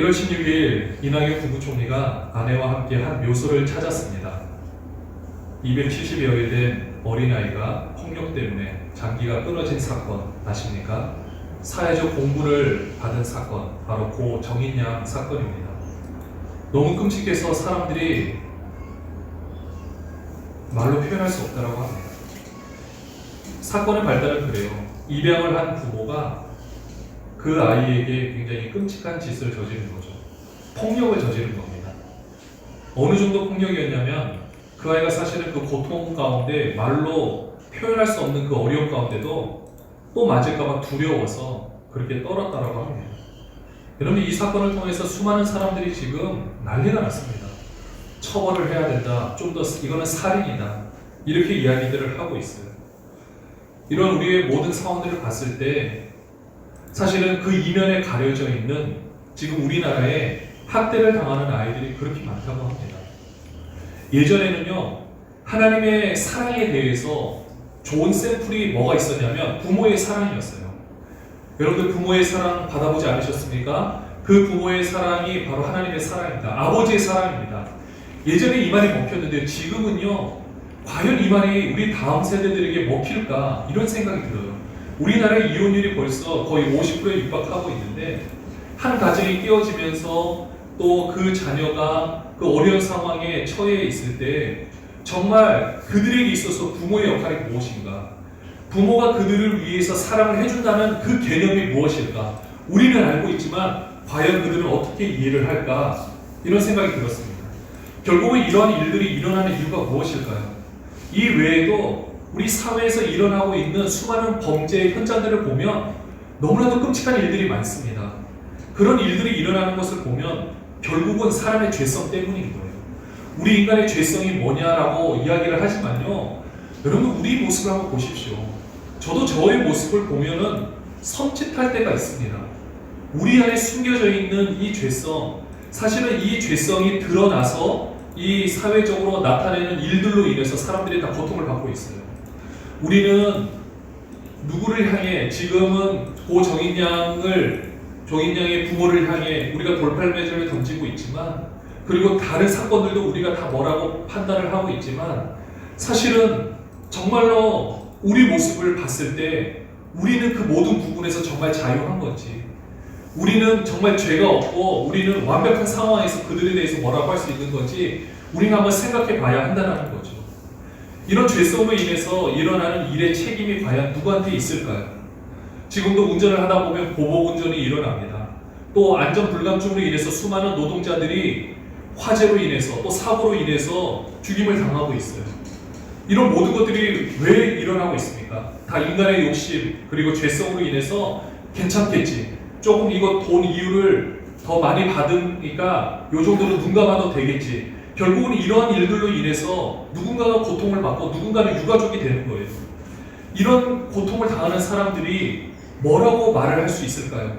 1월 16일 이낙연 국무총리가 아내와 함께 한 묘소를 찾았습니다. 270여일 된 어린아이가 폭력 때문에 장기가 끊어진 사건 아십니까? 사회적 공분을 받은 사건, 바로 고 정인양 사건입니다. 너무 끔찍해서 사람들이 말로 표현할 수 없다고 합니다. 사건의 발단은 그래요. 입양을 한 부모가 그 아이에게 굉장히 끔찍한 짓을 저지른 거죠. 폭력을 저지른 겁니다. 어느 정도 폭력이었냐면 그 아이가 사실은 그 고통 가운데 말로 표현할 수 없는 그 어려움 가운데도 또 맞을까봐 두려워서 그렇게 떨었다라고 합니다. 여러분, 이 사건을 통해서 수많은 사람들이 지금 난리가 났습니다. 처벌을 해야 된다. 좀 더 이거는 살인이다. 이렇게 이야기들을 하고 있어요. 이런 우리의 모든 상황들을 봤을 때 사실은 그 이면에 가려져 있는 지금 우리나라에 학대를 당하는 아이들이 그렇게 많다고 합니다. 예전에는요, 하나님의 사랑에 대해서 좋은 샘플이 뭐가 있었냐면 부모의 사랑이었어요. 여러분들 부모의 사랑 받아보지 않으셨습니까? 그 부모의 사랑이 바로 하나님의 사랑입니다. 아버지의 사랑입니다. 예전에 이 말이 먹혔는데 지금은요, 과연 이 말이 우리 다음 세대들에게 먹힐까? 이런 생각이 들어요. 우리나라의 이혼율이 벌써 거의 50%에 육박하고 있는데 한 가정이 깨어지면서 또 그 자녀가 그 어려운 상황에 처해 있을 때 정말 그들에게 있어서 부모의 역할이 무엇인가? 부모가 그들을 위해서 사랑을 해준다는 그 개념이 무엇일까? 우리는 알고 있지만 과연 그들은 어떻게 이해를 할까? 이런 생각이 들었습니다. 결국은 이러한 일들이 일어나는 이유가 무엇일까요? 이 외에도 우리 사회에서 일어나고 있는 수많은 범죄의 현장들을 보면 너무나도 끔찍한 일들이 많습니다. 그런 일들이 일어나는 것을 보면 결국은 사람의 죄성 때문인 거예요. 우리 인간의 죄성이 뭐냐라고 이야기를 하지만요, 여러분 우리 모습을 한번 보십시오. 저도 저의 모습을 보면은 섬찟할 때가 있습니다. 우리 안에 숨겨져 있는 이 죄성, 사실은 이 죄성이 드러나서 이 사회적으로 나타내는 일들로 인해서 사람들이 다 고통을 받고 있어요. 우리는 누구를 향해, 지금은 고 정인양의 부모를 향해 우리가 돌팔매질을 던지고 있지만, 그리고 다른 사건들도 우리가 다 뭐라고 판단을 하고 있지만, 사실은 정말로 우리 모습을 봤을 때 우리는 그 모든 부분에서 정말 자유한 거지. 우리는 정말 죄가 없고 우리는 완벽한 상황에서 그들에 대해서 뭐라고 할 수 있는 거지, 우리는 한번 생각해 봐야 한다는 거죠. 이런 죄성으로 인해서 일어나는 일의 책임이 과연 누구한테 있을까요? 지금도 운전을 하다 보면 보복 운전이 일어납니다. 또 안전 불감증으로 인해서 수많은 노동자들이 화재로 인해서 또 사고로 인해서 죽임을 당하고 있어요. 이런 모든 것들이 왜 일어나고 있습니까? 다 인간의 욕심 그리고 죄성으로 인해서 괜찮겠지, 조금 이거 돈 이유를 더 많이 받으니까 요 정도는 눈 감아도 되겠지. 결국은 이러한 일들로 인해서 누군가가 고통을 받고 누군가는 유가족이 되는 거예요. 이런 고통을 당하는 사람들이 뭐라고 말을 할 수 있을까요?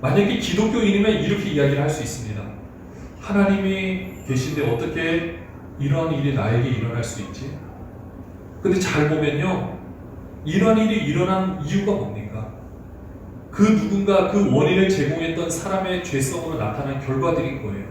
만약에 기독교인이면 이렇게 이야기를 할 수 있습니다. 하나님이 계신데 어떻게 이러한 일이 나에게 일어날 수 있지? 근데 잘 보면요, 이러한 일이 일어난 이유가 뭡니까? 그 누군가, 그 원인을 제공했던 사람의 죄성으로 나타난 결과들인 거예요.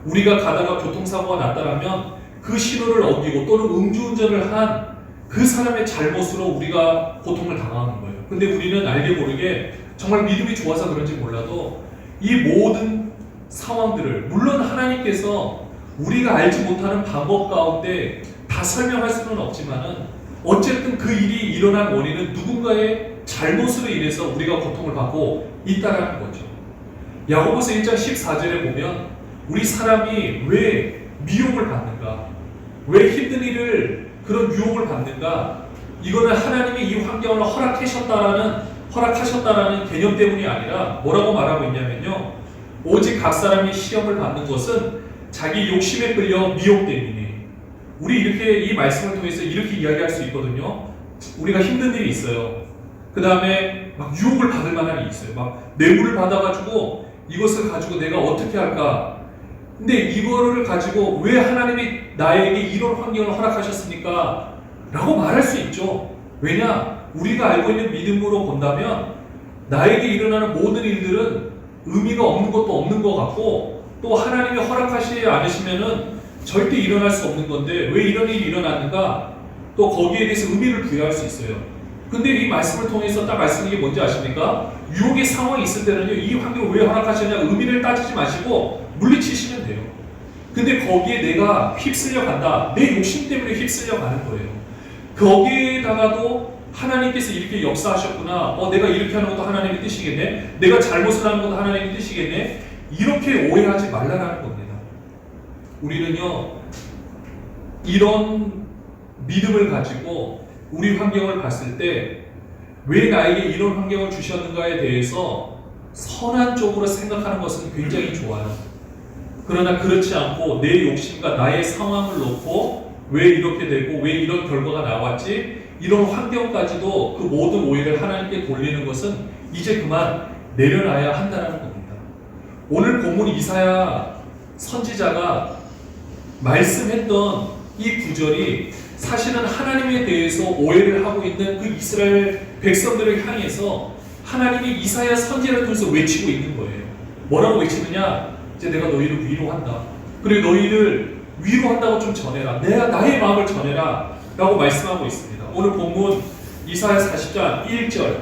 우리가 가다가 교통사고가 났다면 그 신호를 어기고 또는 음주운전을 한 그 사람의 잘못으로 우리가 고통을 당하는 거예요. 근데 우리는 알게 모르게 정말 믿음이 좋아서 그런지 몰라도 이 모든 상황들을, 물론 하나님께서 우리가 알지 못하는 방법 가운데 다 설명할 수는 없지만은 어쨌든 그 일이 일어난 원인은 누군가의 잘못으로 인해서 우리가 고통을 받고 있다라는 거죠. 야고보서 1장 14절에 보면 우리 사람이 왜 미움을 받는가, 왜 힘든 일을, 그런 유혹을 받는가, 이거는 하나님이 이 환경을 허락하셨다라는 개념 때문이 아니라 뭐라고 말하고 있냐면요, 오직 각 사람이 시험을 받는 것은 자기 욕심에 끌려 미혹됨이니. 우리 이렇게 이 말씀을 통해서 이렇게 이야기할 수 있거든요. 우리가 힘든 일이 있어요. 그 다음에 막 유혹을 받을 만한 일이 있어요. 막 뇌물을 받아가지고 이것을 가지고 내가 어떻게 할까? 근데 이거를 가지고 왜 하나님이 나에게 이런 환경을 허락하셨습니까? 라고 말할 수 있죠. 왜냐? 우리가 알고 있는 믿음으로 본다면 나에게 일어나는 모든 일들은 의미가 없는 것도 없는 것 같고 또 하나님이 허락하시지 않으시면은 절대 일어날 수 없는 건데 왜 이런 일이 일어났는가? 또 거기에 대해서 의미를 부여할 수 있어요. 근데 이 말씀을 통해서 딱 말씀인 게 뭔지 아십니까? 유혹의 상황이 있을 때는요, 이 환경을 왜 허락하셨냐 의미를 따지지 마시고 물리치시면 돼요. 근데 거기에 내가 휩쓸려 간다. 내 욕심 때문에 휩쓸려 가는 거예요. 거기에다가도 하나님께서 이렇게 역사하셨구나. 내가 이렇게 하는 것도 하나님의 뜻이겠네. 내가 잘못을 하는 것도 하나님의 뜻이겠네. 이렇게 오해하지 말라라는 겁니다. 우리는요, 이런 믿음을 가지고 우리 환경을 봤을 때 왜 나에게 이런 환경을 주셨는가에 대해서 선한 쪽으로 생각하는 것은 굉장히 좋아요. 그러나 그렇지 않고 내 욕심과 나의 상황을 놓고 왜 이렇게 되고 왜 이런 결과가 나왔지? 이런 환경까지도 그 모든 오해를 하나님께 돌리는 것은 이제 그만 내려놔야 한다는 겁니다. 오늘 본문 이사야 선지자가 말씀했던 이 구절이 사실은 하나님에 대해서 오해를 하고 있는 그 이스라엘 백성들을 향해서 하나님이 이사야 선지자를 통해서 외치고 있는 거예요. 뭐라고 외치느냐? 이제 내가 너희를 위로한다. 그리고 너희를 위로한다고 좀 전해라. 나의 마음을 전해라. 라고 말씀하고 있습니다. 오늘 본문 이사야 40장 1절,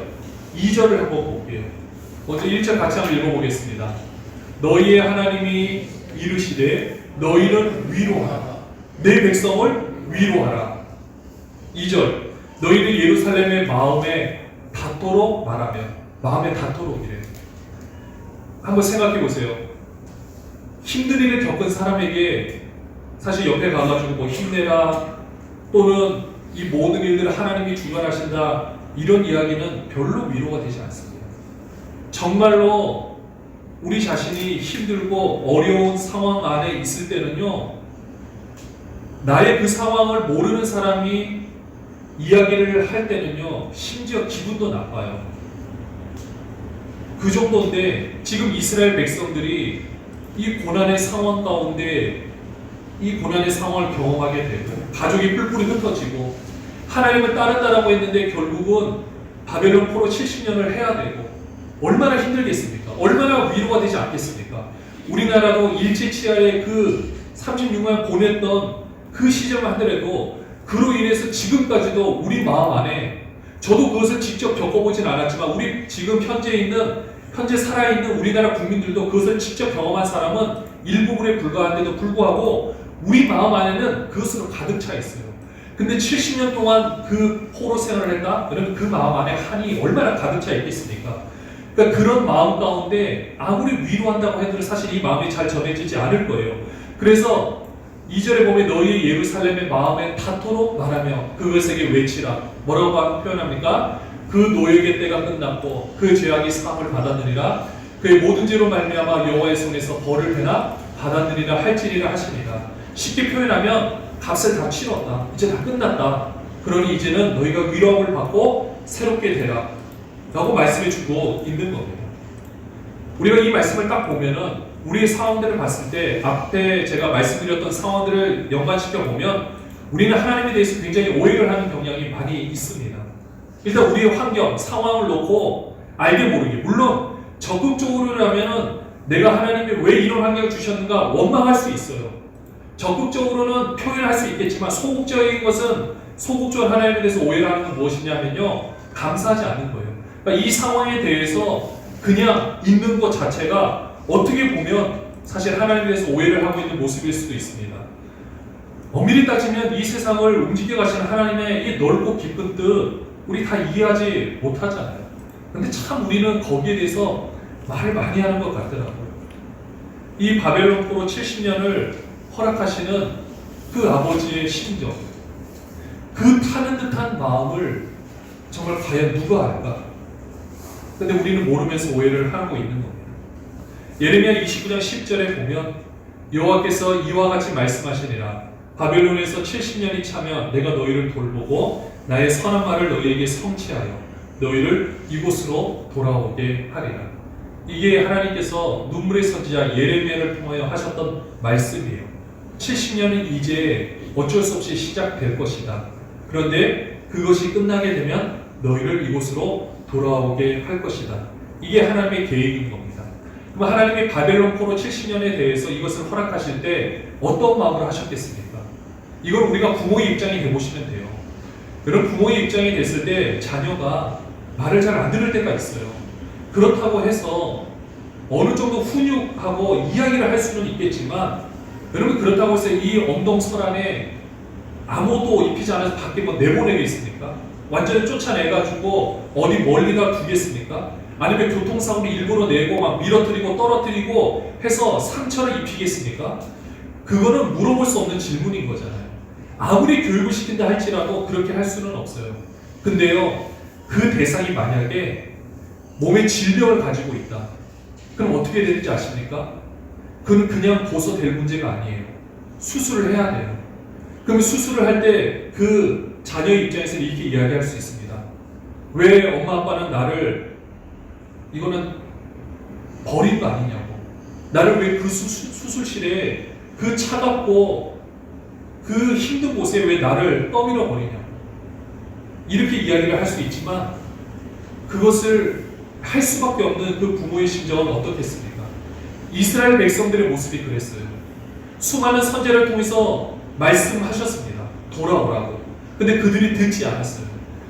2절을 한번 볼게요. 먼저 1절 같이 한번 읽어보겠습니다. 너희의 하나님이 이르시되 너희는 위로하라. 내 백성을 위로하라. 2절 너희는 예루살렘의 마음에 닿도록 말하며 마음에 닿도록 이래요. 한번 생각해 보세요. 힘든 일을 겪은 사람에게 사실 옆에 가가지고 뭐 힘내라 또는 이 모든 일들을 하나님이 주관하신다 이런 이야기는 별로 위로가 되지 않습니다. 정말로 우리 자신이 힘들고 어려운 상황 안에 있을 때는요, 나의 그 상황을 모르는 사람이 이야기를 할 때는요, 심지어 기분도 나빠요. 그 정도인데 지금 이스라엘 백성들이 이 고난의 상황 가운데 이 고난의 상황을 경험하게 되고 가족이 뿔뿔이 흩어지고 하나님을 따른다라고 했는데 결국은 바벨론 포로 70년을 해야 되고 얼마나 힘들겠습니까? 얼마나 위로가 되지 않겠습니까? 우리나라도 일제치하에 그 36년 보냈던 그 시절만 하더라도 그로 인해서 지금까지도 우리 마음 안에 저도 그것을 직접 겪어보진 않았지만 우리 지금 현재 살아있는 우리나라 국민들도 그것을 직접 경험한 사람은 일부분에 불과한데도 불구하고 우리 마음 안에는 그것으로 가득 차 있어요. 근데 70년 동안 그 포로 생활을 했다? 그러면 그 마음 안에 한이 얼마나 가득 차 있겠습니까? 그러니까 그런 마음 가운데 아무리 위로한다고 해도 사실 이 마음이 잘 전해지지 않을 거예요. 그래서 2절에 보면 너희 예루살렘의 마음에 닿도록 말하며 그것에게 외치라. 뭐라고 표현합니까? 그 노역의 때가 끝났고 그 죄악이 사함을 받았느니라. 그의 모든 죄로 말미암아 여호와의 손에서 벌을 회나 받았느니라 할지니라 하시니라. 쉽게 표현하면 값을 다 치렀다. 이제 다 끝났다. 그러니 이제는 너희가 위로함을 받고 새롭게 되라. 라고 말씀해 주고 있는 겁니다. 우리가 이 말씀을 딱 보면은 우리의 상황들을 봤을 때 앞에 제가 말씀드렸던 상황들을 연관시켜 보면 우리는 하나님에 대해서 굉장히 오해를 하는 경향이 많이 있습니다. 일단 우리의 환경, 상황을 놓고 알게 모르게 물론 적극적으로라면은 내가 하나님이 왜 이런 환경을 주셨는가 원망할 수 있어요. 적극적으로는 표현할 수 있겠지만 소극적인 것은 소극적으로 하나님에 대해서 오해를 하는 건 무엇이냐면요, 감사하지 않는 거예요. 그러니까 이 상황에 대해서 그냥 있는 것 자체가 어떻게 보면 사실 하나님에 대해서 오해를 하고 있는 모습일 수도 있습니다. 엄밀히 따지면 이 세상을 움직여 가시는 하나님의 이 넓고 깊은 뜻 우리 다 이해하지 못하잖아요. 근데 참 우리는 거기에 대해서 말을 많이 하는 것 같더라고요. 이 바벨론 포로 70년을 허락하시는 그 아버지의 심정, 그 타는 듯한 마음을 정말 과연 누가 알까? 근데 우리는 모르면서 오해를 하고 있는 겁니다. 예레미야 29장 10절에 보면 여호와께서 이와 같이 말씀하시니라. 바벨론에서 70년이 차면 내가 너희를 돌보고 나의 선한 말을 너희에게 성취하여 너희를 이곳으로 돌아오게 하리라. 이게 하나님께서 눈물의 선지자 예레미야를 통하여 하셨던 말씀이에요. 70년은 이제 어쩔 수 없이 시작될 것이다. 그런데 그것이 끝나게 되면 너희를 이곳으로 돌아오게 할 것이다. 이게 하나님의 계획인 겁니다. 그럼 하나님이 바벨론 포로 70년에 대해서 이것을 허락하실 때 어떤 마음으로 하셨겠습니까? 이걸 우리가 부모의 입장이 되보시면 돼요. 여러분, 부모의 입장이 됐을 때 자녀가 말을 잘 안 들을 때가 있어요. 그렇다고 해서 어느 정도 훈육하고 이야기를 할 수는 있겠지만, 여러분, 그렇다고 해서 이 엄동설안에 아무도 입히지 않아서 밖에 뭐 내보내겠습니까? 완전히 쫓아내가지고 어디 멀리다 두겠습니까? 아니면 교통사고를 일부러 내고 막 밀어뜨리고 떨어뜨리고 해서 상처를 입히겠습니까? 그거는 물어볼 수 없는 질문인 거잖아요. 아무리 교육을 시킨다 할지라도 그렇게 할 수는 없어요. 근데요, 그 대상이 만약에 몸에 질병을 가지고 있다. 그럼 어떻게 되는지 아십니까? 그건 그냥 고소될 문제가 아니에요. 수술을 해야 돼요. 그럼 수술을 할 때 그 자녀의 입장에서 이렇게 이야기할 수 있습니다. 왜 엄마 아빠는 나를 이거는 버린 거 아니냐고. 나를 왜 그 수술실에 그 차갑고 그 힘든 곳에 왜 나를 떠밀어 버리냐고. 이렇게 이야기를 할 수 있지만 그것을 할 수밖에 없는 그 부모의 심정은 어떻겠습니까? 이스라엘 백성들의 모습이 그랬어요. 수많은 선제를 통해서 말씀하셨습니다. 돌아오라고. 근데 그들이 듣지 않았어요.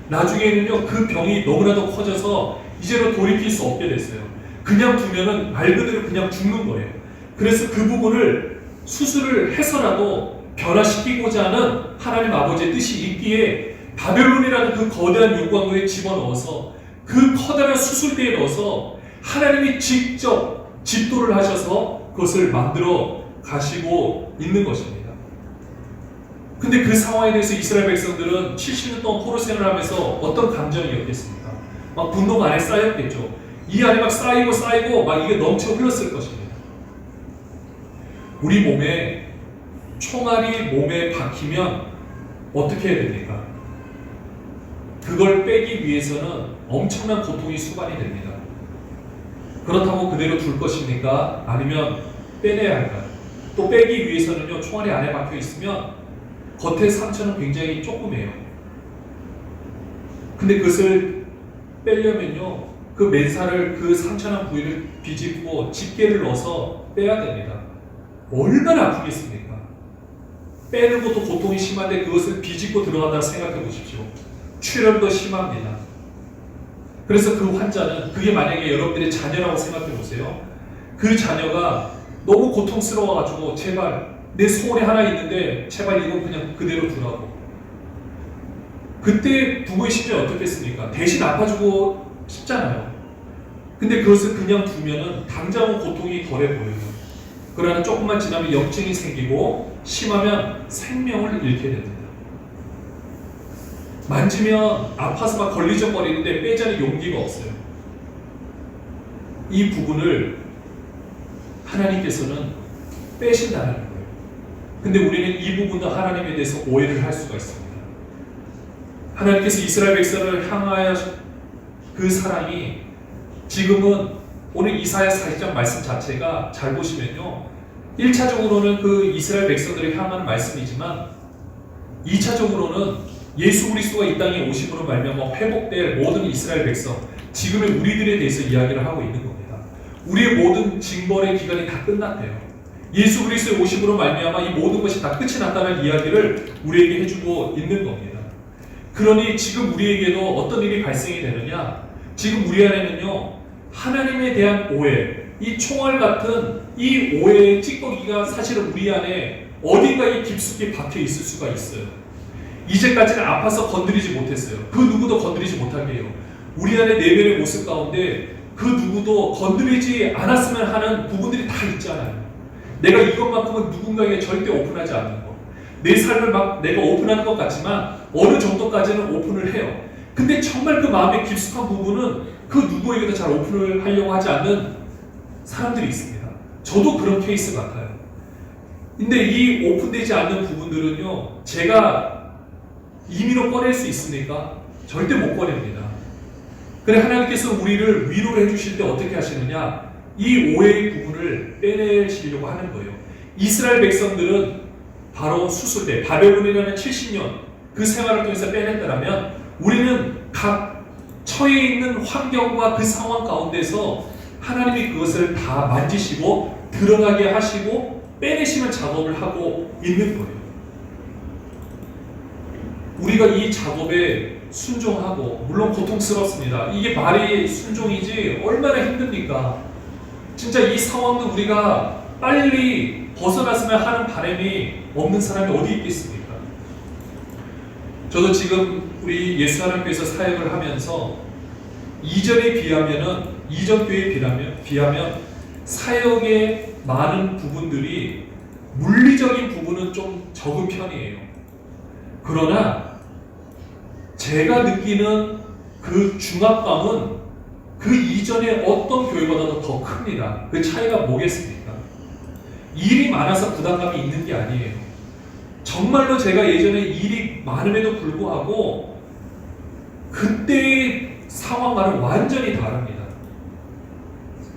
나중에는요, 그 병이 너무나도 커져서 이제는 돌이킬 수 없게 됐어요. 그냥 두면은 말 그대로 그냥 죽는 거예요. 그래서 그 부분을 수술을 해서라도 변화시키고자 하는 하나님 아버지의 뜻이 있기에 바벨론이라는 그 거대한 용광로에 집어넣어서 그 커다란 수술대에 넣어서 하나님이 직접 집도를 하셔서 그것을 만들어 가시고 있는 것입니다. 근데 그 상황에 대해서 이스라엘 백성들은 70년 동안 포로 생활을 하면서 어떤 감정이었겠습니까? 막 분노 안에 쌓였겠죠. 이 안에 막 쌓이고 막 이게 넘쳐 흘렀을 것입니다. 우리 몸에 총알이 몸에 박히면 어떻게 해야 됩니까? 그걸 빼기 위해서는 엄청난 고통이 수반이 됩니다. 그렇다고 그대로 둘 것입니까? 아니면 빼내야 할까요? 또 빼기 위해서는요, 총알이 안에 박혀 있으면 겉의 상처는 굉장히 조그매요. 근데 그것을 빼려면요, 그 맨살을 그 상처난 부위를 비집고 집게를 넣어서 빼야 됩니다. 얼마나 아프겠습니까? 빼는 것도 고통이 심한데 그것을 비집고 들어간다 생각해 보십시오. 출혈도 심합니다. 그래서 그 환자는, 그게 만약에 여러분들의 자녀라고 생각해 보세요. 그 자녀가 너무 고통스러워가지고 제발 내 소원이 하나 있는데 제발 이건 그냥 그대로 두라고. 그때 부모의 심정이 어떻겠습니까? 대신 아파주고 싶잖아요. 근데 그것을 그냥 두면은 당장은 고통이 덜해 보여요. 그러나 조금만 지나면 염증이 생기고 심하면 생명을 잃게 됩니다. 만지면 아파서 막 걸리적거리는데 빼자는 용기가 없어요. 이 부분을 하나님께서는 빼신다는 거예요. 근데 우리는 이 부분도 하나님에 대해서 오해를 할 수가 있습니다. 하나님께서 이스라엘 백성을 향하여 그 사랑이, 지금은 오늘 이사야 40장 말씀 자체가 잘 보시면요, 1차적으로는 그 이스라엘 백성들을 향하는 말씀이지만 2차적으로는 예수 그리스도가 이 땅에 오심으로 말미암아 회복될 모든 이스라엘 백성, 지금의 우리들에 대해서 이야기를 하고 있는 겁니다. 우리의 모든 징벌의 기간이 다 끝났대요. 예수 그리스도의 오심으로 말미암아 이 모든 것이 다 끝이 났다는 이야기를 우리에게 해주고 있는 겁니다. 그러니 지금 우리에게도 어떤 일이 발생이 되느냐? 지금 우리 안에는요, 하나님에 대한 오해, 이 총알 같은 이 오해의 찌꺼기가 사실은 우리 안에 어딘가에 깊숙이 박혀 있을 수가 있어요. 이제까지는 아파서 건드리지 못했어요. 그 누구도 건드리지 못하게 해요. 우리 안에 내면의 모습 가운데 그 누구도 건드리지 않았으면 하는 부분들이 다 있잖아요. 내가 이것만큼은 누군가에게 절대 오픈하지 않는 것. 내 삶을 막 내가 오픈하는 것 같지만 어느 정도까지는 오픈을 해요. 근데 정말 그 마음의 깊숙한 부분은 그 누구에게도 잘 오픈을 하려고 하지 않는 사람들이 있습니다. 저도 그런 케이스 같아요. 근데 이 오픈되지 않는 부분들은요, 제가 임의로 꺼낼 수 있습니까? 절대 못 꺼냅니다. 그래, 하나님께서 우리를 위로를 해주실 때 어떻게 하시느냐? 이 오해의 부분을 빼내시려고 하는 거예요. 이스라엘 백성들은 바로 수술대, 바벨론이라는 70년 그 생활을 통해서 빼냈다면 우리는 각 처해 있는 환경과 그 상황 가운데서 하나님이 그것을 다 만지시고 드러나게 하시고 빼내시는 작업을 하고 있는 거예요. 우리가 이 작업에 순종하고, 물론 고통스럽습니다. 이게 말이 순종이지 얼마나 힘듭니까? 진짜 이 상황도 우리가 빨리 벗어났으면 하는 바람이 없는 사람이 어디 있겠습니까? 저도 지금 우리 예수하나님께서 사역을 하면서 이전 교회에 비하면 사역의 많은 부분들이 물리적인 부분은 좀 적은 편이에요. 그러나 제가 느끼는 그 중압감은 그 이전에 어떤 교회보다도 더 큽니다. 그 차이가 뭐겠습니까? 일이 많아서 부담감이 있는 게 아니에요. 정말로 제가 예전에 일이 많음에도 불구하고 그때의 상황과는 완전히 다릅니다.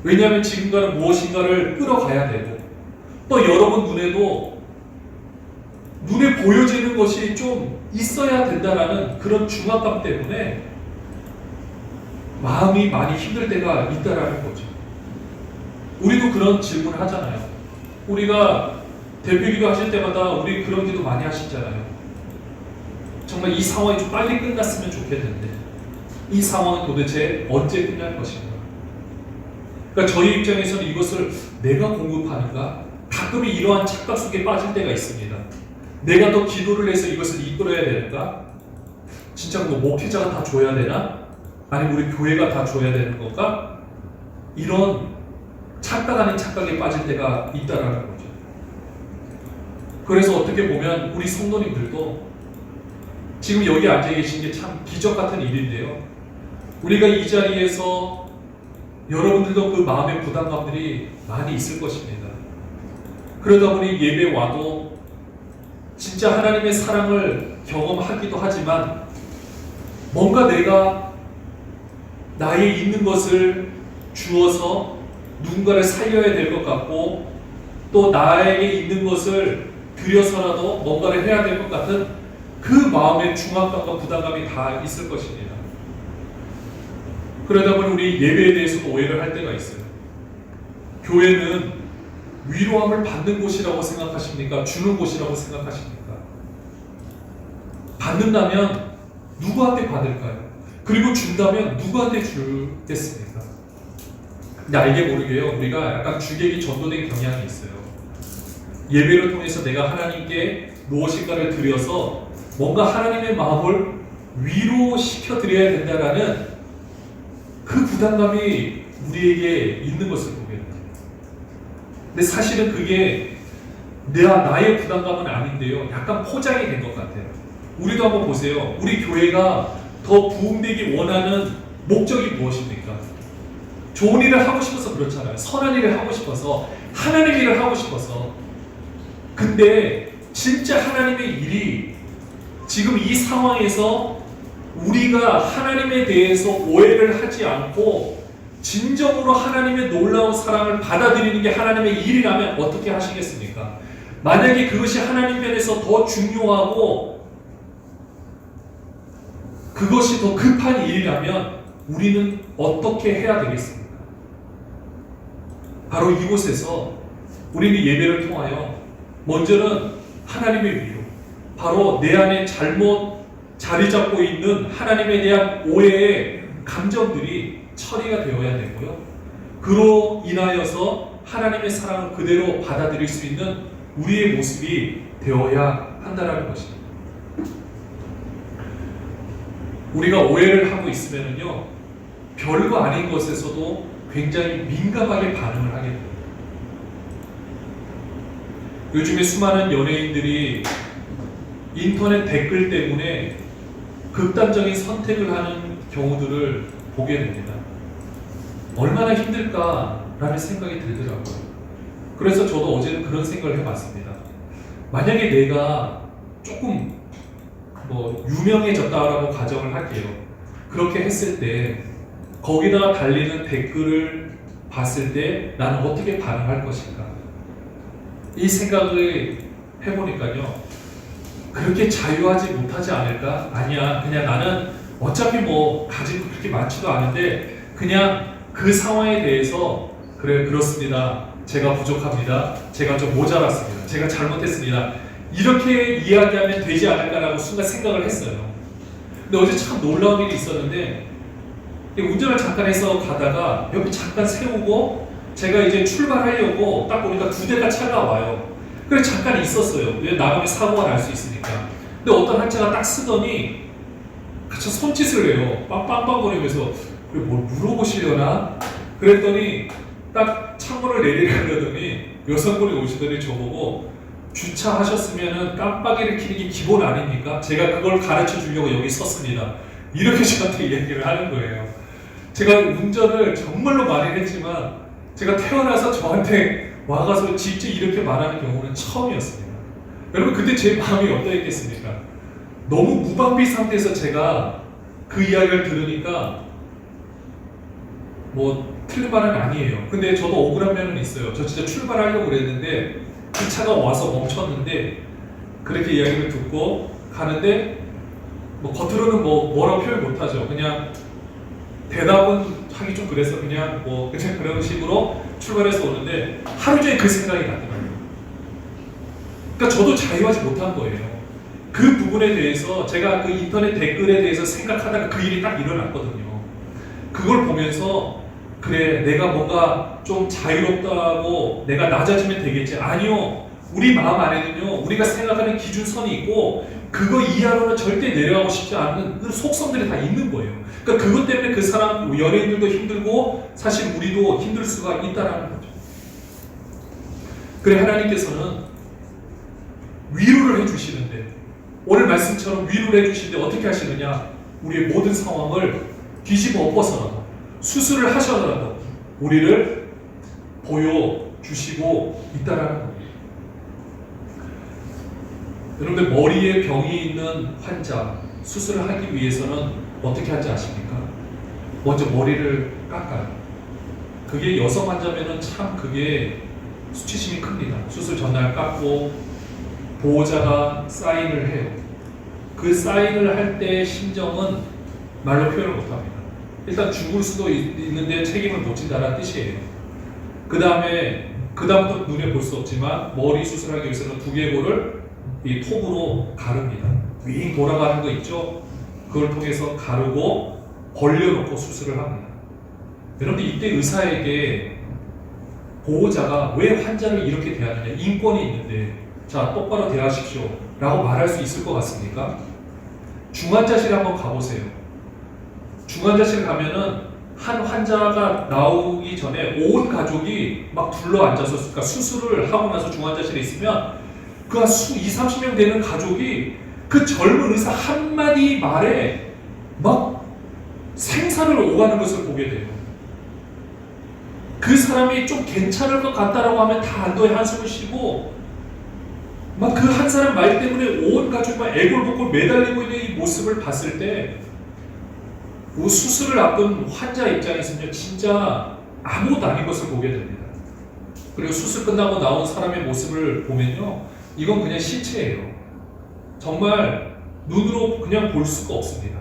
왜냐하면 지금과는 무엇인가를 끌어가야 되고, 또 여러분 눈에 보여지는 것이 좀 있어야 된다라는 그런 중압감 때문에 마음이 많이 힘들 때가 있다라는 거죠. 우리도 그런 질문을 하잖아요. 우리가 대표기도 하실 때마다 우리 그런 기도 많이 하시잖아요. 정말 이 상황이 좀 빨리 끝났으면 좋겠는데 이 상황은 도대체 언제 끝날 것인가? 그러니까 저희 입장에서는 이것을 내가 공급하는가? 가끔은 이러한 착각 속에 빠질 때가 있습니다. 내가 더 기도를 해서 이것을 이끌어야 되는가? 진짜 뭐 목회자가 다 줘야 되나? 아니면 우리 교회가 다 줘야 되는 건가? 이런 착각 아닌 착각에 빠질 때가 있다라는 거죠. 그래서 어떻게 보면 우리 성도님들도 지금 여기 앉아 계신 게 참 기적 같은 일인데요. 우리가 이 자리에서 여러분들도 그 마음의 부담감들이 많이 있을 것입니다. 그러다 보니 예배 와도 진짜 하나님의 사랑을 경험하기도 하지만 뭔가 내가 나의 있는 것을 주어서 누군가를 살려야 될 것 같고, 또 나에게 있는 것을 들여서라도 뭔가를 해야 될 것 같은 그 마음의 중압감과 부담감이 다 있을 것입니다. 그러다 보니 우리 예배에 대해서도 오해를 할 때가 있어요. 교회는 위로함을 받는 곳이라고 생각하십니까? 주는 곳이라고 생각하십니까? 받는다면 누구한테 받을까요? 그리고 준다면 누구한테 주겠습니까? 근데 알게 모르게요, 우리가 약간 주객이 전도된 경향이 있어요. 예배를 통해서 내가 하나님께 무엇인가를 드려서 뭔가 하나님의 마음을 위로시켜 드려야 된다라는 그 부담감이 우리에게 있는 것을 보게 됩니다. 근데 사실은 그게 나의 부담감은 아닌데요, 약간 포장이 된 것 같아요. 우리도 한번 보세요. 우리 교회가 더 부흥되기 원하는 목적이 무엇입니까? 좋은 일을 하고 싶어서 그렇잖아요. 선한 일을 하고 싶어서, 하나님의 일을 하고 싶어서. 근데 진짜 하나님의 일이 지금 이 상황에서 우리가 하나님에 대해서 오해를 하지 않고 진정으로 하나님의 놀라운 사랑을 받아들이는 게 하나님의 일이라면 어떻게 하시겠습니까? 만약에 그것이 하나님 편에서 더 중요하고 그것이 더 급한 일이라면 우리는 어떻게 해야 되겠습니까? 바로 이곳에서 우리는 예배를 통하여 먼저는 하나님의 위로, 바로 내 안에 잘못 자리 잡고 있는 하나님에 대한 오해의 감정들이 처리가 되어야 되고요. 그로 인하여서 하나님의 사랑을 그대로 받아들일 수 있는 우리의 모습이 되어야 한다는 것입니다. 우리가 오해를 하고 있으면요, 별거 아닌 것에서도 굉장히 민감하게 반응을 하게 됩니다. 요즘에 수많은 연예인들이 인터넷 댓글 때문에 극단적인 선택을 하는 경우들을 보게 됩니다. 얼마나 힘들까라는 생각이 들더라고요. 그래서 저도 어제는 그런 생각을 해봤습니다. 만약에 내가 조금 유명해졌다라고 가정을 할게요. 그렇게 했을 때 거기다가 달리는 댓글을 봤을 때 나는 어떻게 반응할 것인가? 이 생각을 해보니까요, 그렇게 자유하지 못하지 않을까? 아니야, 그냥 나는 어차피 가진 거 그렇게 많지도 않은데 그냥 그 상황에 대해서 그래 그렇습니다. 제가 부족합니다. 제가 좀 모자랐습니다. 제가 잘못했습니다. 이렇게 이야기하면 되지 않을까라고 순간 생각을 했어요. 근데 어제 참 놀라운 일이 있었는데 운전을 잠깐 해서 가다가 옆에 잠깐 세우고 제가 이제 출발하려고 딱 보니까 2대가 차가 와요. 그래 잠깐 있었어요. 왜 나가면 사고가 날 수 있으니까. 근데 어떤 한 차가 딱 쓰더니 같이 손짓을 해요. 빵빵빵거리면서 그래 뭘 물어보시려나? 그랬더니 딱 창문을 내리려더니 여성분이 오시더니 저보고 주차하셨으면은 깜빡이를 켜는 게 기본 아닙니까? 제가 그걸 가르쳐 주려고 여기 섰습니다. 이렇게 저한테 얘기를 하는 거예요. 제가 운전을 정말로 많이 했지만 제가 태어나서 저한테 와가서 직접 이렇게 말하는 경우는 처음이었습니다. 여러분 그때 제 마음이 어떠했겠습니까? 너무 무방비 상태에서 제가 그 이야기를 들으니까 뭐 틀린 말은 아니에요. 근데 저도 억울한 면은 있어요. 저 진짜 출발하려고 그랬는데 그 차가 와서 멈췄는데 그렇게 이야기를 듣고 가는데 뭐 겉으로는 뭐라고 표현 못하죠. 그냥 대답은 하기 좀 그래서 그냥 그런 식으로 출발해서 오는데 하루 종일 그 생각이 나더라고요. 그러니까 저도 자유하지 못한 거예요. 그 부분에 대해서 제가 그 인터넷 댓글에 대해서 생각하다가 그 일이 딱 일어났거든요. 그걸 보면서 그래 내가 뭔가 좀 자유롭다고 내가 낮아지면 되겠지. 아니요. 우리 마음 안에는요 우리가 생각하는 기준선이 있고 그거 이하로는 절대 내려가고 싶지 않은 그 속성들이 다 있는 거예요. 그러니까 그것 때문에 그 사람 연예인들도 힘들고 사실 우리도 힘들 수가 있다라는 거죠. 그래 하나님께서는 위로를 해주시는데 오늘 말씀처럼 위로를 해주시는데 어떻게 하시느냐? 우리의 모든 상황을 뒤집어 엎어서라도 수술을 하셔라도 우리를 보여주시고 있다라는 겁니다. 여러분들 머리에 병이 있는 환자 수술을 하기 위해서는 어떻게 하는지 아십니까? 먼저 머리를 깎아요. 그게 여성 환자면은 참 그게 수치심이 큽니다. 수술 전날 깎고 보호자가 사인을 해요. 그 사인을 할 때 심정은 말로 표현을 못합니다. 일단 죽을 수도 있는데 책임을 못 진다는 뜻이에요. 그다음부터 눈에 볼 수 없지만 머리 수술하기 위해서는 두개골을 이 톱으로 가릅니다. 윙 돌아가는 거 있죠? 그걸 통해서 가르고 벌려놓고 수술을 합니다. 여러분들 이때 의사에게 보호자가 왜 환자를 이렇게 대하느냐, 인권이 있는데 자 똑바로 대하십시오 라고 말할 수 있을 것 같습니까? 중환자실에 한번 가보세요. 중환자실 가면은 한 환자가 나오기 전에 온 가족이 막 둘러앉아서 그러니까 수술을 하고 나서 중환자실에 있으면 그 한 20-30명 되는 가족이 그 젊은 의사 한마디 말에 막 생사를 오가는 것을 보게 돼요. 그 사람이 좀 괜찮을 것 같다라고 하면 다 안도의 한숨을 쉬고 막 그 한 사람 말 때문에 온 가족이 막 애골복골 매달리고 있는 이 모습을 봤을 때 수술을 앞둔 환자 입장에서는 진짜 아무것도 아닌 것을 보게 됩니다. 그리고 수술 끝나고 나온 사람의 모습을 보면요, 이건 그냥 시체예요. 정말 눈으로 그냥 볼 수가 없습니다.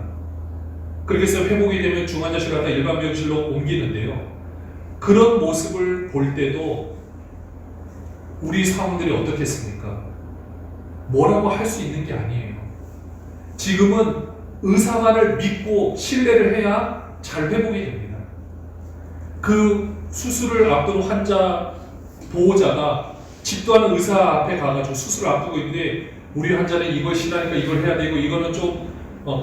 그렇게 해서 회복이 되면 중환자실 갔다 일반 병실로 옮기는데요. 그런 모습을 볼 때도 우리 상황들이 어떻겠습니까? 뭐라고 할 수 있는 게 아니에요. 지금은 의사만을 믿고 신뢰를 해야 잘 회복이 됩니다. 그 수술을 앞둔 환자 보호자가 집도 않은 의사 앞에 가가지고 수술을 앞두고 있는데 우리 환자는 이걸 싫어하니까 이걸 해야 되고 이거는 좀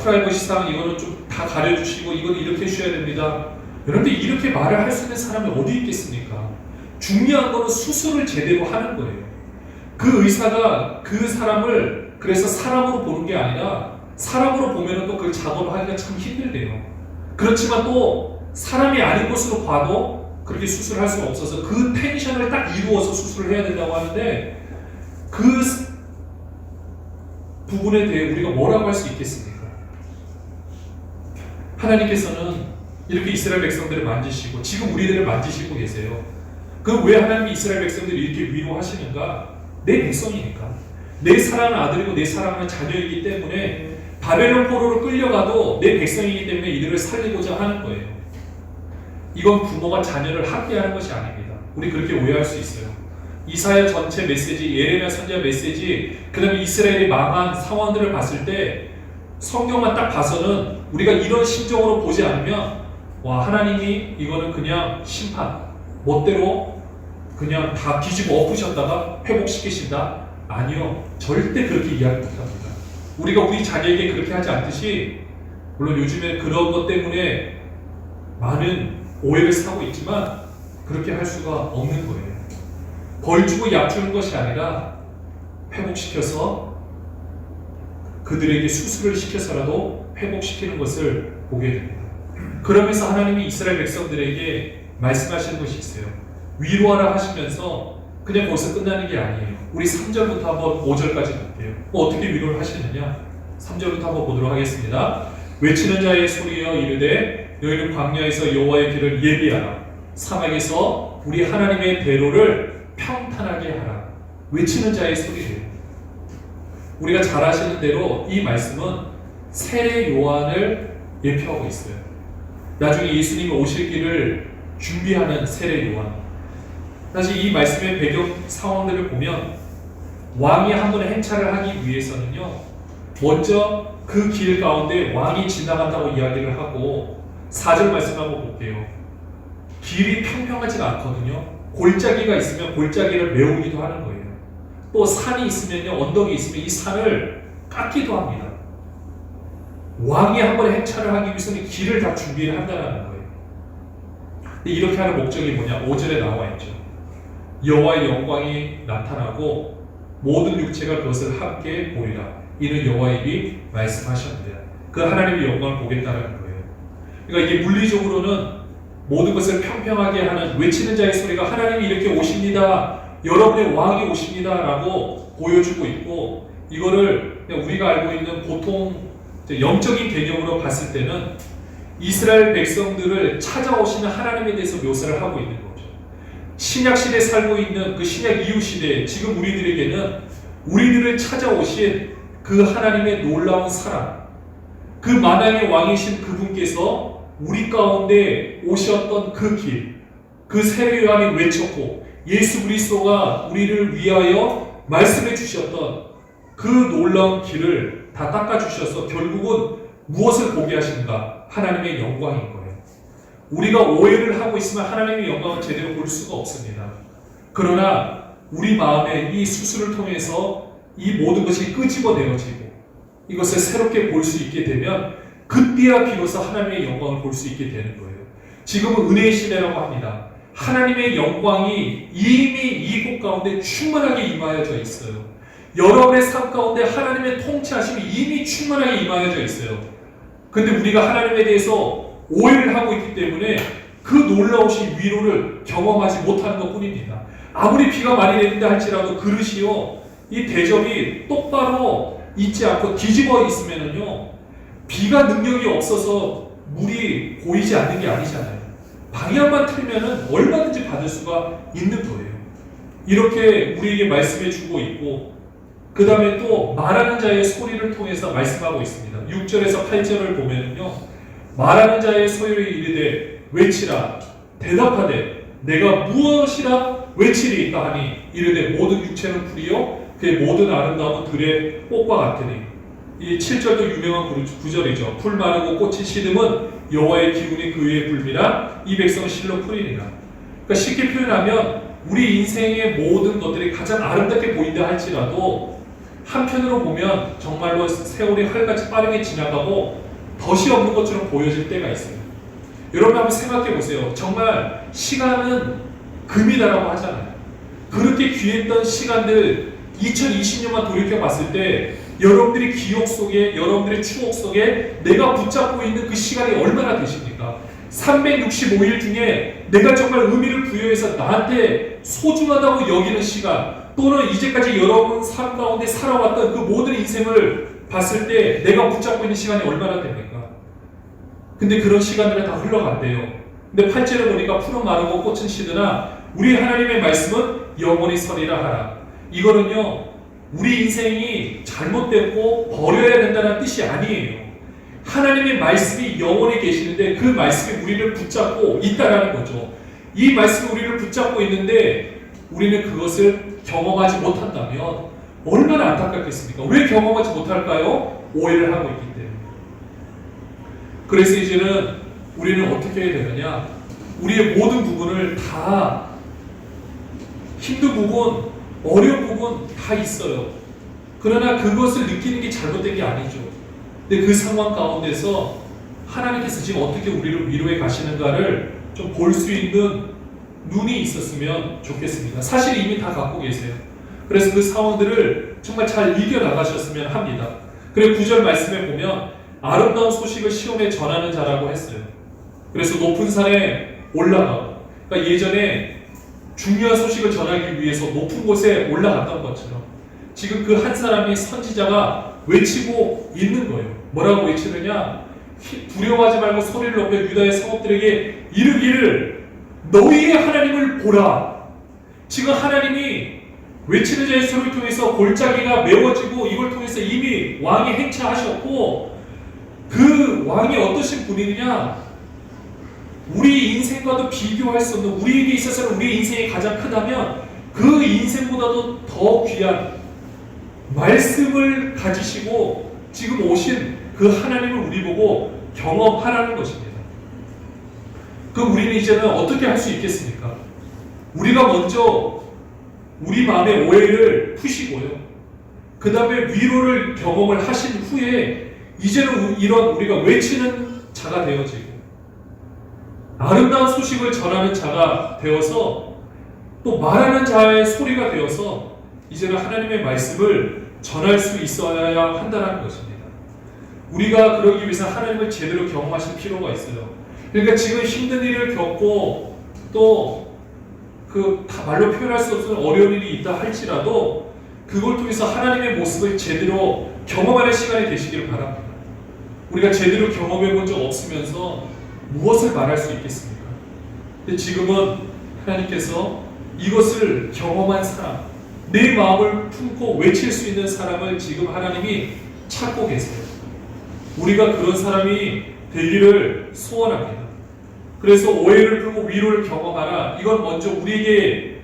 프라이버시상 이거는 좀 다 가려주시고 이거는 이렇게 해주셔야 됩니다. 여러분들 이렇게 말을 할 수 있는 사람이 어디 있겠습니까? 중요한 거는 수술을 제대로 하는 거예요. 그 의사가 그 사람을 그래서 사람으로 보는 게 아니라 사람으로 보면은 또 그 작업을 하기가 참 힘들대요. 그렇지만 또 사람이 아닌 것으로 봐도 그렇게 수술을 할 수가 없어서 그 텐션을 딱 이루어서 수술을 해야 된다고 하는데 그 부분에 대해 우리가 뭐라고 할 수 있겠습니까? 하나님께서는 이렇게 이스라엘 백성들을 만지시고 지금 우리들을 만지시고 계세요. 그럼 왜 하나님이 이스라엘 백성들을 이렇게 위로하시는가? 내 백성이니까. 내 사랑하는 아들이고 내 사랑하는 자녀이기 때문에 바벨론 포로로 끌려가도 내 백성이기 때문에 이들을 살리고자 하는 거예요. 이건 부모가 자녀를 학대하는 것이 아닙니다. 우리 그렇게 오해할 수 있어요. 이사야 전체 메시지, 예레미야 선지자 메시지, 그 다음에 이스라엘이 망한 상황들을 봤을 때 성경만 딱 봐서는 우리가 이런 심정으로 보지 않으면 와, 하나님이 이거는 그냥 심판, 멋대로 그냥 다 뒤집어 엎으셨다가 회복시키신다? 아니요, 절대 그렇게 이야기 못합니다. 우리가 우리 자녀에게 그렇게 하지 않듯이, 물론 요즘에 그런 것 때문에 많은 오해를 사고 있지만 그렇게 할 수가 없는 거예요. 벌 주고 약 주는 것이 아니라 회복시켜서 그들에게 수술을 시켜서라도 회복시키는 것을 보게 됩니다. 그러면서 하나님이 이스라엘 백성들에게 말씀하시는 것이 있어요. 위로하라 하시면서 그냥 거기서 끝나는 게 아니에요. 우리 3절부터 한번 5절까지 볼게요. 어떻게 위로를 하시느냐? 3절부터 한번 보도록 하겠습니다. 외치는 자의 소리여 이르되 너희는 광야에서 여호와의 길을 예비하라. 사막에서 우리 하나님의 대로를 평탄하게 하라. 외치는 자의 소리예요. 우리가 잘 아시는 대로 이 말씀은 세례 요한을 예표하고 있어요. 나중에 예수님이 오실 길을 준비하는 세례 요한. 사실 이 말씀의 배경 상황들을 보면 왕이 한 번의 행차를 하기 위해서는요, 먼저 그 길 가운데 왕이 지나간다고 이야기를 하고 4절 말씀 한번 볼게요. 길이 평평하지가 않거든요. 골짜기가 있으면 골짜기를 메우기도 하는 거예요. 또 산이 있으면요, 언덕이 있으면 이 산을 깎기도 합니다. 왕이 한 번에 행차를 하기 위해서는 길을 다 준비를 한다는 거예요. 근데 이렇게 하는 목적이 뭐냐? 5절에 나와 있죠. 여호와의 영광이 나타나고 모든 육체가 그것을 함께 보리라. 이는 여호와의 입이 말씀하셨느니라. 그 하나님의 영광을 보겠다는 거예요. 그러니까 이게 물리적으로는 모든 것을 평평하게 하는 외치는 자의 소리가 하나님이 이렇게 오십니다, 여러분의 왕이 오십니다 라고 보여주고 있고, 이거를 우리가 알고 있는 보통 영적인 개념으로 봤을 때는 이스라엘 백성들을 찾아오시는 하나님에 대해서 묘사를 하고 있는 거죠. 신약시대에 살고 있는 그 신약 이후 시대에 지금 우리들에게는 우리들을 찾아오신 그 하나님의 놀라운 사랑, 그 만왕의 왕이신 그분께서 우리 가운데 오셨던 그 길, 그 세례 요한이 외쳤고 예수 그리스도가 우리를 위하여 말씀해 주셨던 그 놀라운 길을 다 닦아주셔서 결국은 무엇을 보게 하시는가? 하나님의 영광인 거예요. 우리가 오해를 하고 있으면 하나님의 영광을 제대로 볼 수가 없습니다. 그러나 우리 마음에 이 수술을 통해서 이 모든 것이 끄집어내어지고 이것을 새롭게 볼 수 있게 되면 그때야 비로소 하나님의 영광을 볼 수 있게 되는 거예요. 지금은 은혜의 시대라고 합니다. 하나님의 영광이 이미 이곳 가운데 충만하게 임하여져 있어요. 여러분의 삶 가운데 하나님의 통치하심이 이미 충만하게 임하여져 있어요. 근데 우리가 하나님에 대해서 오해를 하고 있기 때문에 그 놀라우신 위로를 경험하지 못하는 것 뿐입니다. 아무리 비가 많이 내린다 할지라도 그릇이요, 이 대접이 똑바로 있지 않고 뒤집어 있으면은요, 비가 능력이 없어서 물이 고이지 않는 게 아니잖아요. 방향만 틀면은 얼마든지 받을 수가 있는 거예요. 이렇게 우리에게 말씀해 주고 있고, 그 다음에 또 말하는 자의 소리를 통해서 말씀하고 있습니다. 6절에서 8절을 보면은요, 말하는 자의 소리를 이르되 외치라 대답하되 내가 무엇이라 외치리이까 하니 이르되 모든 육체는 풀이요 그의 모든 아름다움은 들의 꽃과 같으니. 이 7절도 유명한 구절이죠. 풀 마르고 꽃이 시듬은 여호와의 기운이 그 위에 불미라 이 백성은 실로 풀이니라. 그러니까 쉽게 표현하면 우리 인생의 모든 것들이 가장 아름답게 보인다 할지라도 한편으로 보면 정말로 세월이 활같이 빠르게 지나가고 덫이 없는 것처럼 보여질 때가 있어요. 여러분 한번 생각해 보세요. 정말 시간은 금이다라고 하잖아요. 그렇게 귀했던 시간들 2020년만 돌이켜 봤을 때 여러분들의 기억 속에, 여러분들의 추억 속에 내가 붙잡고 있는 그 시간이 얼마나 되십니까? 365일 중에 내가 정말 의미를 부여해서 나한테 소중하다고 여기는 시간, 또는 이제까지 여러분 삶 가운데 살아왔던 그 모든 인생을 봤을 때 내가 붙잡고 있는 시간이 얼마나 됩니까? 근데 그런 시간들은 다 흘러간대요. 근데 8절에 보니까 푸른 마르고 꽃은 시드나 우리 하나님의 말씀은 영원히 서리라 하라. 이거는요, 우리 인생이 잘못됐고 버려야 된다는 뜻이 아니에요. 하나님의 말씀이 영원히 계시는데 그 말씀이 우리를 붙잡고 있다라는 거죠. 이 말씀이 우리를 붙잡고 있는데 우리는 그것을 경험하지 못한다면 얼마나 안타깝겠습니까? 왜 경험하지 못할까요? 오해를 하고 있기 때문에. 그래서 이제는 우리는 어떻게 해야 되느냐? 우리의 모든 부분을 다 힘든 부분, 어려운 부분 다 있어요. 그러나 그것을 느끼는 게 잘못된 게 아니죠. 근데 그 상황 가운데서 하나님께서 지금 어떻게 우리를 위로해 가시는가를 좀 볼 수 있는 눈이 있었으면 좋겠습니다. 사실 이미 다 갖고 계세요. 그래서 그 상황들을 정말 잘 이겨나가셨으면 합니다. 그리고 9절 말씀에 보면 아름다운 소식을 시온에 전하는 자라고 했어요. 그래서 높은 산에 올라가고, 그러니까 예전에 중요한 소식을 전하기 위해서 높은 곳에 올라갔던 것처럼 지금 그 한 사람이 선지자가 외치고 있는 거예요. 뭐라고 외치느냐? 두려워하지 말고 소리를 높여 유다의 성읍들에게 이르기를 너희의 하나님을 보라. 지금 하나님이 외치는 자의 소리를 통해서 골짜기가 메워지고 이걸 통해서 이미 왕이 행차하셨고 그 왕이 어떠신 분이냐? 우리 인생과도 비교할 수 없는, 우리에게 있어서는 우리 인생이 가장 크다면 그 인생보다도 더 귀한 말씀을 가지시고 지금 오신 그 하나님을 우리 보고 경험하라는 것입니다. 그럼 우리는 이제는 어떻게 할 수 있겠습니까? 우리가 먼저 우리 마음의 오해를 푸시고요. 그 다음에 위로를 경험을 하신 후에 이제는 이런 우리가 외치는 자가 되어지고 아름다운 소식을 전하는 자가 되어서 또 말하는 자의 소리가 되어서 이제는 하나님의 말씀을 전할 수 있어야 한다는 것입니다. 우리가 그러기 위해서 하나님을 제대로 경험하실 필요가 있어요. 그러니까 지금 힘든 일을 겪고 또 다 말로 표현할 수 없는 어려운 일이 있다 할지라도 그걸 통해서 하나님의 모습을 제대로 경험하는 시간이 되시기를 바랍니다. 우리가 제대로 경험해 본 적 없으면서 무엇을 말할 수 있겠습니까? 근데 지금은 하나님께서 이것을 경험한 사람, 내 마음을 품고 외칠 수 있는 사람을 지금 하나님이 찾고 계세요. 우리가 그런 사람이 되기를 소원합니다. 그래서 오해를 풀고 위로를 경험하라. 이건 먼저 우리에게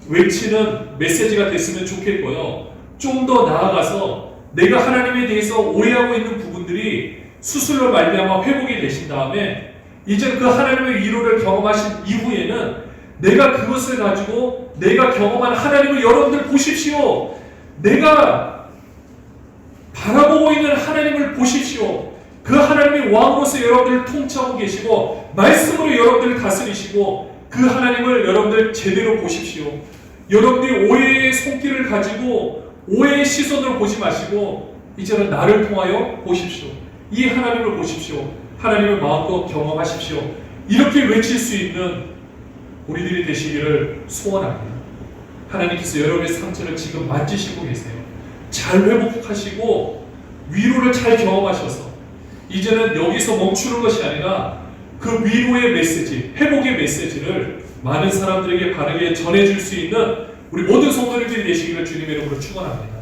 외치는 메시지가 됐으면 좋겠고요. 좀 더 나아가서 내가 하나님에 대해서 오해하고 있는 부분들이 수술로 말미암아 회복이 되신 다음에 이제 그 하나님의 위로를 경험하신 이후에는 내가 그것을 가지고 내가 경험한 하나님을 여러분들 보십시오. 내가 바라보고 있는 하나님을 보십시오. 그 하나님이 왕으로서 여러분들을 통치하고 계시고 말씀으로 여러분들을 다스리시고 그 하나님을 여러분들 제대로 보십시오. 여러분들이 오해의 손길을 가지고 오해의 시선으로 보지 마시고 이제는 나를 통하여 보십시오. 이 하나님을 보십시오. 하나님을 마음껏 경험하십시오. 이렇게 외칠 수 있는 우리들이 되시기를 소원합니다. 하나님께서 여러분의 상처를 지금 만지시고 계세요. 잘 회복하시고 위로를 잘 경험하셔서 이제는 여기서 멈추는 것이 아니라 그 위로의 메시지, 회복의 메시지를 많은 사람들에게 바르게 전해줄 수 있는 우리 모든 성도님들이 되시기를 주님의 이름으로 축원합니다.